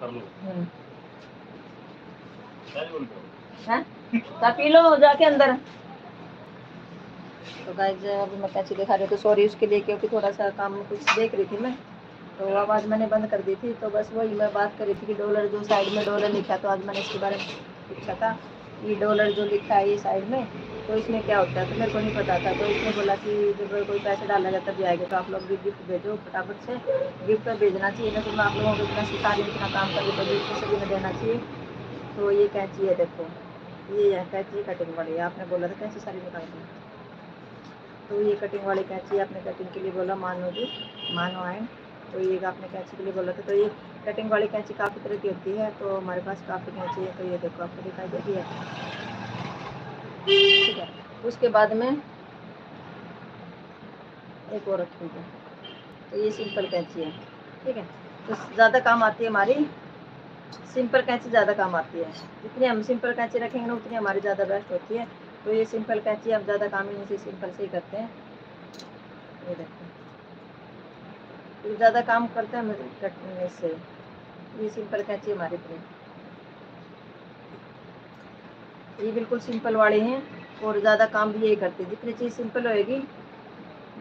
हम्म। हाँ? तो P low जाके अंदर। तो गाइस अभी मैं कैंची दिखा रही हूँ, तो सॉरी उसके लिए, क्योंकि थोड़ा सा काम कुछ देख रही थी मैं, तो आवाज़ मैंने बंद कर दी थी। तो बस वही मैं बात कर रही थी कि डॉलर जो साइड में डॉलर लिखा, तो आज मैंने इसके बारे में पूछा था। ये डॉलर जो लिखा है ये साइड में, तो इसमें क्या होता है, तो मेरे को नहीं पता था। तो इसने बोला कि जब कोई पैसे डालना जाता भी आएगा तो आप लोग भी गिफ्ट भेजो फटाफट से, गिफ्ट भेजना चाहिए ना। तो मैं आप लोगों को इतना सिखा रही हूँ, इतना काम कर रही हूँ, तो गिफ्ट सभी में देना चाहिए। तो ये कैंची है, देखो ये है कैंची कटिंग वाली। आपने बोला था कैंची सारी निकाल दी, तो ये कटिंग वाली कैंची आपने कटिंग के लिए बोला, मानो जी मानो आए। तो ये आपने कैंची के लिए बोला था। तो ये कटिंग वाली कैंची काफ़ी तरह की होती है, तो हमारे पास काफ़ी कैंची है। तो ये देखो आपको दिखाई दे रही है, ठीक है। उसके बाद में एक और रखी है, तो ये सिंपल कैंची है, ठीक है। तो ज़्यादा काम आती है हमारी सिंपल कैंची, ज़्यादा काम आती है। जितनी हम सिंपल कैंची रखेंगे ना उतनी हमारी ज़्यादा बेस्ट होती है। तो ये सिंपल कैंची हम ज़्यादा काम इन्हीं से सिंपल से ही करते हैं। ये देखो तो ज़्यादा काम करते हैं हम कटने से। ये सिंपल कैंची हमारी इतनी, ये बिल्कुल सिंपल वाले हैं और ज़्यादा काम भी यही करते हैं। जितनी चीज़ सिंपल होएगी,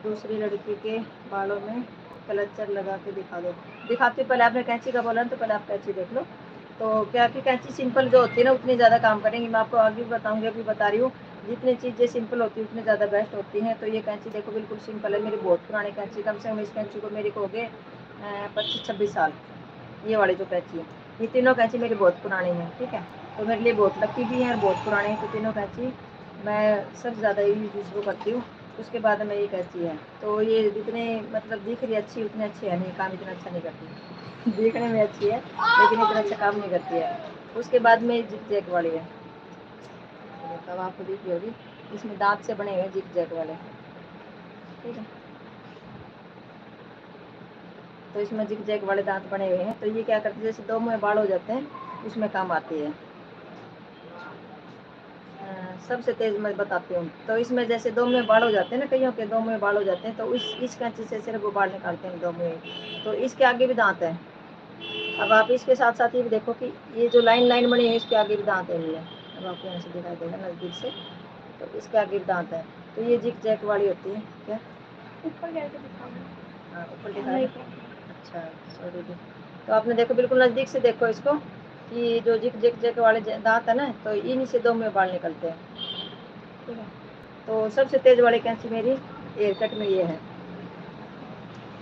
दूसरी लड़की के बालों में क्लचर लगा के दिखाती हूँ। पहले आपने कैंची का बोला तो पहले आप कैंची देख लो। तो क्या कि कैंची सिंपल जो होती है ना उतनी ज़्यादा काम करेंगी। मैं आपको आगे भी बताऊँगी, अभी बता रही हूँ। जितनी चीज़ें सिंपल होती है उतनी ज़्यादा बेस्ट होती हैं। तो ये कैंची देखो बिल्कुल सिंपल है, मेरी बहुत पुरानी कैंची, कम से कम इस कैंची को मेरे को हो गए 25-26 साल। ये वाली जो कैंची है, ये तीनों कैंची मेरी बहुत पुरानी है, ठीक है। तो मेरे लिए बहुत लकी भी है और बहुत पुरानी है। तो तीनों कैंची मैं सबसे ज़्यादा यूज इसको करती हूँ। उसके बाद में ये कैंची है, तो ये जितने मतलब दिख रही अच्छी उतनी अच्छी है नहीं, काम इतना अच्छा नहीं करती देखने में अच्छी है लेकिन इतना अच्छा काम नहीं करती है। उसके बाद में जिग जैग वाली है, तब आपको दिखी होगी, इसमें दांत से बने हुए जिग जैग वाले, ठीक है। तो इसमें जिग जैग वाले दांत बने हुए हैं। तो ये क्या करते हैं, जैसे दो मुँह बाल हो जाते हैं उसमें काम आती है। सबसे तेज मैं बताती हूँ। तो इसमें जैसे दो मुँह बाल हो जाते हैं ना, कईयों के दो मुँह बाल हो जाते हैं, तो इस कैंची से सिर्फ वो बाल निकालते हैं दो मुँह। तो इसके आगे भी दांत है। अब आप इसके साथ साथ ये भी देखो कि ये जो लाइन लाइन बनी है इसके आगे भी दांत है। ये अब आपको यहाँ से दिखाई देगा नज़दीक से, तो इसके आगे भी दांत है। तो ये जिग जैग वाली होती है। क्या ऊपर जाके दिखाऊंगा? हाँ ऊपर दिखा। अच्छा सॉरी। तो आपने देखो बिल्कुल नज़दीक से देखो इसको कि जो जिग जिग जैग वाले दांत है ना, तो इन्हीं से दो मुँह बाल निकलते हैं, ठीक है। तो सबसे तेज वाली कैंची मेरी एयर कट में ये है।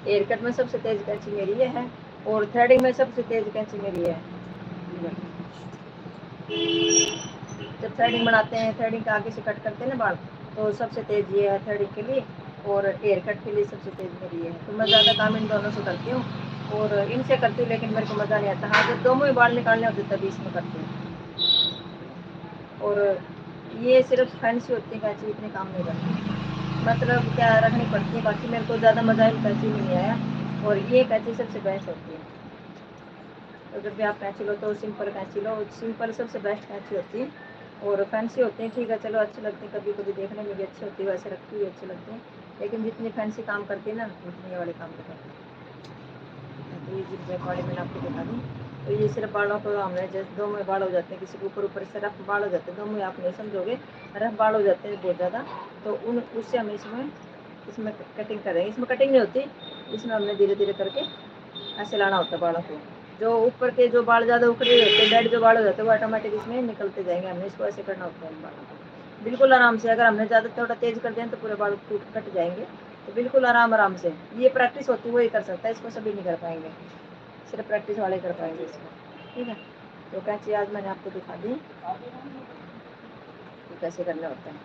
एयर कट में सबसे तेज कैंची मेरी ये है, और थ्रेडिंग में सबसे तेज कैंची मेरी है। जब थ्रेडिंग बनाते हैं, थ्रेडिंग के आगे से कट करते हैं ना बाल, तो सबसे तेज ये है थ्रेडिंग के लिए, और एयर कट के लिए सबसे तेज मेरी ये है। तो मैं ज़्यादा काम इन दोनों से करती हूँ और इनसे करती हूँ, लेकिन मेरे को मज़ा नहीं आता। हाँ जब दो मुँह बाल निकालने होते तभी इसमें करती हूँ। और ये सिर्फ फैंसी होती है कैंची, इतनी काम नहीं करती, मतलब क्या रखनी पड़ती है। बाकी मेरे को ज़्यादा मज़ा इन कैंची में नहीं आया, और ये कैंची सबसे बेस्ट होती है। तो जब भी आप कैंची लो तो सिंपल कैंची लो, सिंपल सबसे बेस्ट कैंची होती है। और फैंसी होती है, ठीक है चलो अच्छी लगती है, कभी कभी देखने में भी अच्छी होती है, वैसे रखती हुई अच्छी लगती है, लेकिन जितनी फैंसी काम करती है ना उतनी ये वाले काम नहीं करती। तो ये जिग जैग वाले मैंने आपको दिखा दी। तो ये सिर्फ बालों को हमने जैसे दो मुँह बाल हो जाते हैं, किसी के ऊपर ऊपर से रफ बाल हो जाते हैं, दो मुँह आप नहीं समझोगे, रफ बाल हो जाते हैं बहुत ज़्यादा, तो उससे हम इसमें कटिंग करेंगे। इसमें कटिंग नहीं होती, इसमें हमने धीरे धीरे करके ऐसे लाना होता है बालों को। जो ऊपर के जो बाल ज़्यादा उखड़े होते हैं, डेड जो बाल हो जाते हैं, वो ऑटोमेटिक इसमें निकलते जाएंगे। हमने इसको ऐसे करना होता है इन बालों को बिल्कुल आराम से। अगर हमने ज़्यादा थोड़ा तेज़ कर दिया तो पूरे बाल कट जाएंगे। तो बिल्कुल आराम आराम से, ये प्रैक्टिस होती है वही कर सकता है, इसको सभी नहीं कर पाएंगे, सिर्फ प्रैक्टिस वाले कर पाएंगे इसको, ठीक है। तो कैंची आज मैंने आपको दिखा दी कि कैसे करना होता है।